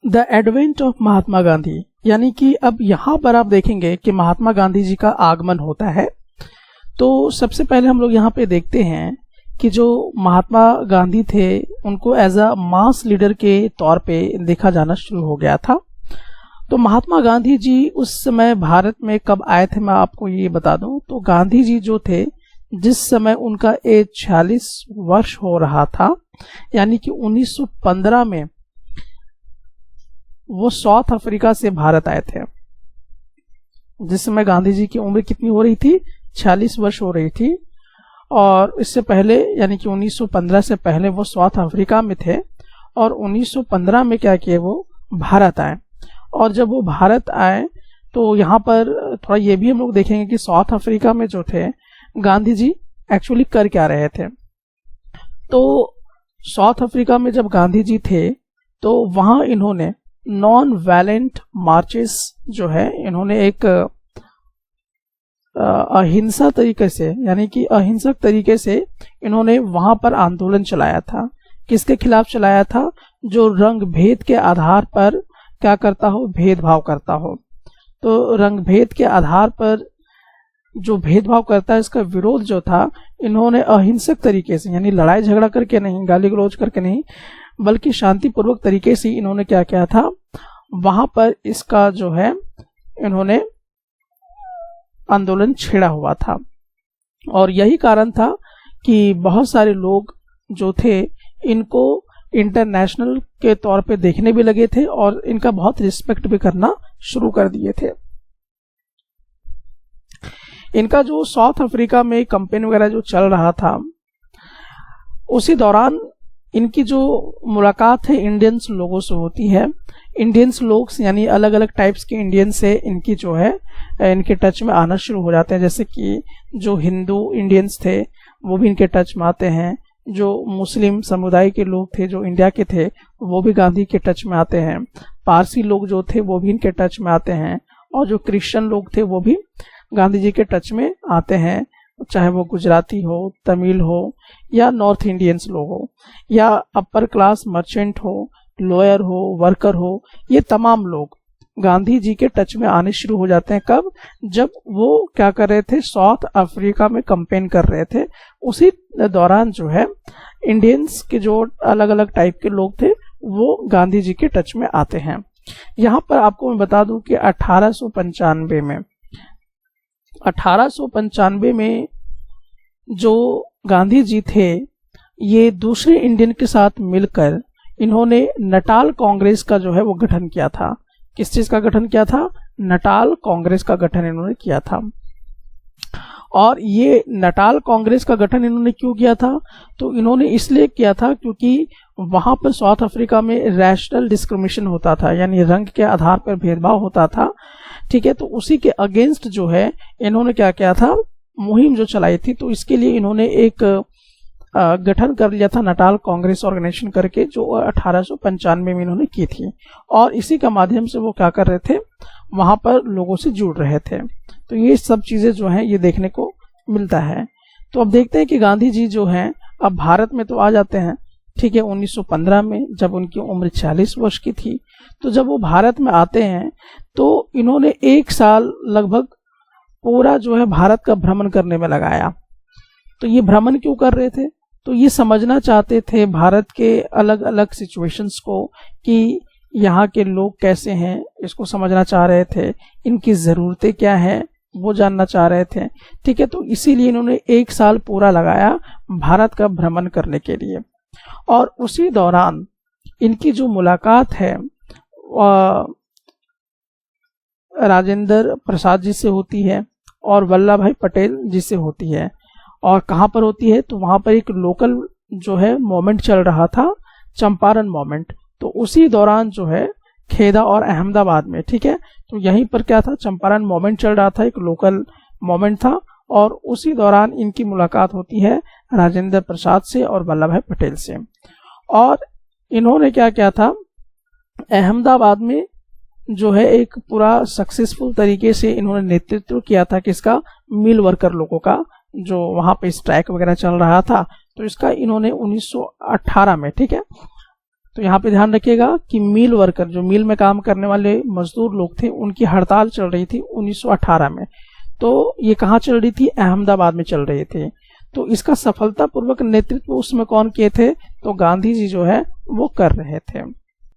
The advent of Mahatma Gandhi, यानी कि अब यहाँ पर आप देखेंगे कि महात्मा गांधी जी का आगमन होता है। तो सबसे पहले हम लोग यहाँ पे देखते हैं कि जो महात्मा गांधी थे उनको एज अ मास लीडर के तौर पे देखा जाना शुरू हो गया था। तो महात्मा गांधी जी उस समय भारत में कब आए थे मैं आपको ये बता दूं। तो गांधी जी जो थे, जिस समय उनका एज 46 वर्ष हो रहा था, यानी कि 1915 में वो साउथ अफ्रीका से भारत आए थे। जिस समय गांधी जी की उम्र कितनी हो रही थी, 46 वर्ष हो रही थी। और इससे पहले यानी कि 1915 से पहले वो साउथ अफ्रीका में थे और 1915 में क्या किए, वो भारत आए। और जब वो भारत आए तो यहाँ पर थोड़ा ये भी हम लोग देखेंगे कि साउथ अफ्रीका में जो थे गांधी जी एक्चुअली कर क्या रहे थे। तो साउथ अफ्रीका में जब गांधी जी थे तो वहाँ इन्होंने नॉन वायलेंट मार्चेस जो है, इन्होंने एक अहिंसा तरीके से, यानी कि अहिंसक तरीके से इन्होंने वहां पर आंदोलन चलाया था। किसके खिलाफ चलाया था? जो रंग भेद के आधार पर क्या करता हो, भेदभाव करता हो। तो रंग भेद के आधार पर जो भेदभाव करता है, इसका विरोध जो था इन्होंने अहिंसक तरीके से, यानी लड़ाई झगड़ा करके नहीं, गाली गलौज करके नहीं, बल्कि शांतिपूर्वक तरीके से इन्होंने क्या किया था, वहां पर इसका जो है इन्होंने आंदोलन छेड़ा हुआ था। और यही कारण था कि बहुत सारे लोग जो थे इनको इंटरनेशनल के तौर पे देखने भी लगे थे और इनका बहुत रिस्पेक्ट भी करना शुरू कर दिए थे। इनका जो साउथ अफ्रीका में कैंपेन वगैरह जो चल रहा था, उसी दौरान इनकी जो मुलाकात है इंडियंस लोगों से होती है। इंडियंस लोग यानी अलग अलग टाइप्स के इंडियन से इनकी जो है इनके टच में आना शुरू हो जाते हैं। जैसे कि जो हिंदू इंडियंस थे वो भी इनके टच में आते हैं। जो मुस्लिम समुदाय के लोग थे जो इंडिया के थे वो भी गांधी के टच में आते हैं। पारसी लोग जो थे वो भी इनके टच में आते हैं। और जो क्रिश्चियन लोग थे वो भी गांधी जी के टच में आते हैं, चाहे वो गुजराती हो, तमिल हो, या नॉर्थ इंडियंस लोग हो, या अपर क्लास मर्चेंट हो, लॉयर हो, वर्कर हो, ये तमाम लोग गांधी जी के टच में आने शुरू हो जाते हैं। कब? जब वो क्या कर रहे थे, साउथ अफ्रीका में कैंपेन कर रहे थे। उसी दौरान जो है इंडियंस के जो अलग अलग टाइप के लोग थे वो गांधी जी के टच में आते हैं। यहाँ पर आपको मैं बता दूं कि 1895 में जो गांधी जी थे, ये दूसरे इंडियन के साथ मिलकर इन्होंने नटाल कांग्रेस का जो है वो गठन किया था। किस चीज का गठन किया था? नटाल कांग्रेस का गठन इन्होंने किया था। और ये नटाल कांग्रेस का गठन इन्होंने क्यों किया था? तो इन्होंने इसलिए किया था क्योंकि वहां पर साउथ अफ्रीका में रैशनल डिस्क्रिमिनेशन होता था, यानी रंग के आधार पर भेदभाव होता था। ठीक है, तो उसी के अगेंस्ट जो है इन्होंने क्या किया था, मुहिम जो चलाई थी। तो इसके लिए इन्होंने एक गठन कर लिया था नटाल कांग्रेस ऑर्गेनाइजेशन करके, जो 1895 में इन्होंने की थी। और इसी का माध्यम से वो क्या कर रहे थे, वहां पर लोगों से जुड़ रहे थे। तो ये सब चीजें जो हैं ये देखने को मिलता है। तो अब देखते हैं कि गांधी जी जो हैं अब भारत में तो आ जाते हैं। ठीक है, 1915 में जब उनकी उम्र 40 वर्ष की थी, तो जब वो भारत में आते हैं तो इन्होंने 1 साल लगभग पूरा जो है भारत का भ्रमण करने में लगाया। तो ये भ्रमण क्यों कर रहे थे? तो ये समझना चाहते थे भारत के अलग अलग सिचुएशंस को कि यहाँ के लोग कैसे हैं, इसको समझना चाह रहे थे। इनकी ज़रूरतें क्या हैं वो जानना चाह रहे थे। ठीक है, तो इसीलिए इन्होंने 1 साल पूरा लगाया भारत का भ्रमण करने के लिए। और उसी दौरान इनकी जो मुलाकात है राजेंद्र प्रसाद जी से होती है और वल्लभ भाई पटेल जी से होती है। और कहाँ पर होती है? तो वहां पर एक लोकल जो है मोमेंट चल रहा था, चंपारण मोमेंट। तो उसी दौरान जो है खेदा और अहमदाबाद में, ठीक है, तो यहीं पर क्या था, चंपारण मोमेंट चल रहा था, एक लोकल मोमेंट था। और उसी दौरान इनकी मुलाकात होती है राजेंद्र प्रसाद से और वल्लभ भाई पटेल से। और इन्होंने क्या किया था, अहमदाबाद में जो है एक पूरा सक्सेसफुल तरीके से इन्होंने नेतृत्व किया था किसका, मिल वर्कर लोगों का, जो वहां पे स्ट्राइक वगैरह चल रहा था। तो इसका इन्होंने 1918 में, ठीक है, तो यहाँ पे ध्यान रखिएगा कि मिल वर्कर, जो मिल में काम करने वाले मजदूर लोग थे, उनकी हड़ताल चल रही थी 1918 में। तो ये कहाँ चल रही थी? अहमदाबाद में चल रही थी। तो इसका सफलतापूर्वक नेतृत्व उसमें कौन किए थे? तो गांधी जी जो है वो कर रहे थे।